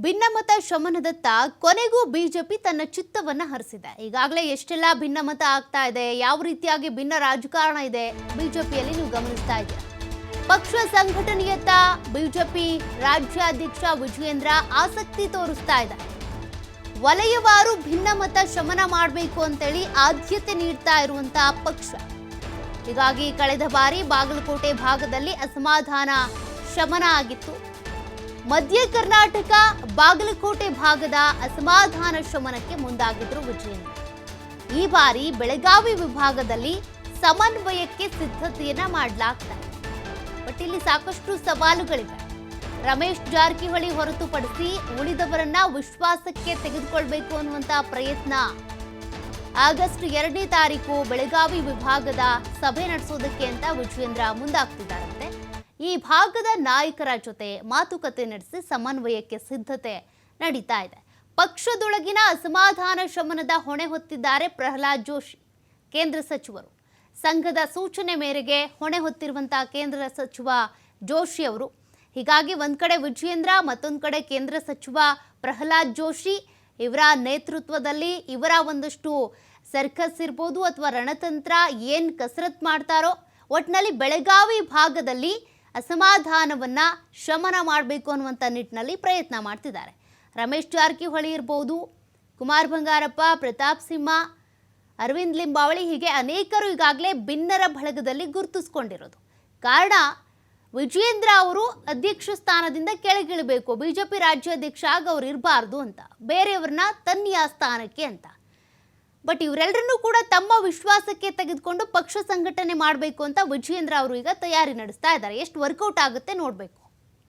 ಭಿನ್ನಮತ ಶಮನದತ್ತ ಕೊನೆಗೂ ಬಿಜೆಪಿ ತನ್ನ ಚಿತ್ತವನ್ನ ಹರಿಸಿದೆ. ಈಗಾಗಲೇ ಎಷ್ಟೆಲ್ಲ ಭಿನ್ನಮತ ಆಗ್ತಾ ಇದೆ, ಯಾವ ರೀತಿಯಾಗಿ ಭಿನ್ನ ರಾಜಕಾರಣ ಇದೆ ಬಿಜೆಪಿಯಲ್ಲಿ ನೀವು ಗಮನಿಸ್ತಾ ಇದ್ದೀರಾ. ಪಕ್ಷ ಸಂಘಟನೆಯತ್ತ ಬಿಜೆಪಿ ರಾಜ್ಯಾಧ್ಯಕ್ಷ ವಿಜಯೇಂದ್ರ ಆಸಕ್ತಿ ತೋರಿಸ್ತಾ ಇದ್ದಾರೆ. ವಲಯವಾರು ಭಿನ್ನಮತ ಶಮನ ಮಾಡಬೇಕು ಅಂತೇಳಿ ಆದ್ಯತೆ ನೀಡ್ತಾ ಇರುವಂತಹ ಪಕ್ಷ. ಹೀಗಾಗಿ ಕಳೆದ ಬಾರಿ ಬಾಗಲಕೋಟೆ ಭಾಗದಲ್ಲಿ ಅಸಮಾಧಾನ ಶಮನ ಆಗಿತ್ತು. ಮಧ್ಯ ಕರ್ನಾಟಕ ಬಾಗಲಕೋಟೆ ಭಾಗದ ಅಸಮಾಧಾನ ಶಮನಕ್ಕೆ ಮುಂದಾಗಿದ್ರು ವಿಜಯೇಂದ್ರ. ಈ ಬಾರಿ ಬೆಳಗಾವಿ ವಿಭಾಗದಲ್ಲಿ ಸಮನ್ವಯಕ್ಕೆ ಸಿದ್ಧತೆಯನ್ನ ಮಾಡಲಾಗ್ತಾ ಇದೆ. ಬಟ್ ಇಲ್ಲಿ ಸಾಕಷ್ಟು ಸವಾಲುಗಳಿವೆ. ರಮೇಶ್ ಜಾರಕಿಹೊಳಿ ಹೊರತುಪಡಿಸಿ ಉಳಿದವರನ್ನ ವಿಶ್ವಾಸಕ್ಕೆ ತೆಗೆದುಕೊಳ್ಬೇಕು ಅನ್ನುವಂತಹ ಪ್ರಯತ್ನ. ಆಗಸ್ಟ್ 2ನೇ ತಾರೀಕು ಬೆಳಗಾವಿ ವಿಭಾಗದ ಸಭೆ ನಡೆಸೋದಕ್ಕೆ ಅಂತ ವಿಜಯೇಂದ್ರ ಮುಂದಾಗ್ತಿದ್ದಾರಂತೆ. ಈ ಭಾಗದ ನಾಯಕರ ಜೊತೆ ಮಾತುಕತೆ ನಡೆಸಿ ಸಮನ್ವಯಕ್ಕೆ ಸಿದ್ಧತೆ ನಡೀತಾ ಇದೆ. ಪಕ್ಷದೊಳಗಿನ ಅಸಮಾಧಾನ ಶಮನದ ಹೊಣೆ ಹೊತ್ತಿದ್ದಾರೆ ಪ್ರಹ್ಲಾದ್ ಜೋಶಿ, ಕೇಂದ್ರ ಸಚಿವರು. ಸಂಘದ ಸೂಚನೆ ಮೇರೆಗೆ ಹೊಣೆ ಹೊತ್ತಿರುವಂತಹ ಕೇಂದ್ರ ಸಚಿವ ಜೋಶಿ ಅವರು. ಹೀಗಾಗಿ ಒಂದ್ ಕಡೆ ವಿಜಯೇಂದ್ರ, ಮತ್ತೊಂದು ಕಡೆ ಕೇಂದ್ರ ಸಚಿವ ಪ್ರಹ್ಲಾದ್ ಜೋಶಿ ಇವರ ನೇತೃತ್ವದಲ್ಲಿ ಇವರ ಒಂದಷ್ಟು ಸರ್ಕಸ್ ಇರ್ಬೋದು ಅಥವಾ ರಣತಂತ್ರ ಏನ್ ಕಸರತ್ ಮಾಡ್ತಾರೋ, ಒಟ್ಟಿನಲ್ಲಿ ಬೆಳಗಾವಿ ಭಾಗದಲ್ಲಿ ಅಸಮಾಧಾನವನ್ನ ಶಮನ ಮಾಡಬೇಕು ಅನ್ನುವಂಥ ನಿಟ್ಟಿನಲ್ಲಿ ಪ್ರಯತ್ನ ಮಾಡ್ತಿದ್ದಾರೆ. ರಮೇಶ್ ಜಾರಕಿಹೊಳಿ ಇರ್ಬೋದು, ಕುಮಾರ್ ಬಂಗಾರಪ್ಪ, ಪ್ರತಾಪ್ ಸಿಂಹ, ಅರವಿಂದ್ ಲಿಂಬಾವಳಿ, ಹೀಗೆ ಅನೇಕರು ಈಗಾಗಲೇ ಭಿನ್ನರ ಬಳಗದಲ್ಲಿ ಗುರುತಿಸ್ಕೊಂಡಿರೋದು. ಕಾರಣ ವಿಜಯೇಂದ್ರ ಅವರು ಅಧ್ಯಕ್ಷ ಸ್ಥಾನದಿಂದ ಕೆಳಗಿಳಬೇಕು, ಬಿಜೆಪಿ ರಾಜ್ಯಾಧ್ಯಕ್ಷ ಆಗ ಅವ್ರು ಇರಬಾರ್ದು ಅಂತ, ಬೇರೆಯವ್ರನ್ನ ತನ್ನಿ ಆ ಸ್ಥಾನಕ್ಕೆ ಅಂತ. ಬಟ್ ಇವರೆಲ್ಲರನ್ನೂ ಕೂಡ ತಮ್ಮ ವಿಶ್ವಾಸಕ್ಕೆ ತೆಗೆದುಕೊಂಡು ಪಕ್ಷ ಸಂಘಟನೆ ಮಾಡಬೇಕು ಅಂತ ವಿಜಯೇಂದ್ರ ಅವರು ಈಗ ತಯಾರಿ ನಡೆಸ್ತಾ ಇದ್ದಾರೆ. ಎಷ್ಟು ವರ್ಕೌಟ್ ಆಗುತ್ತೆ ನೋಡಬೇಕು.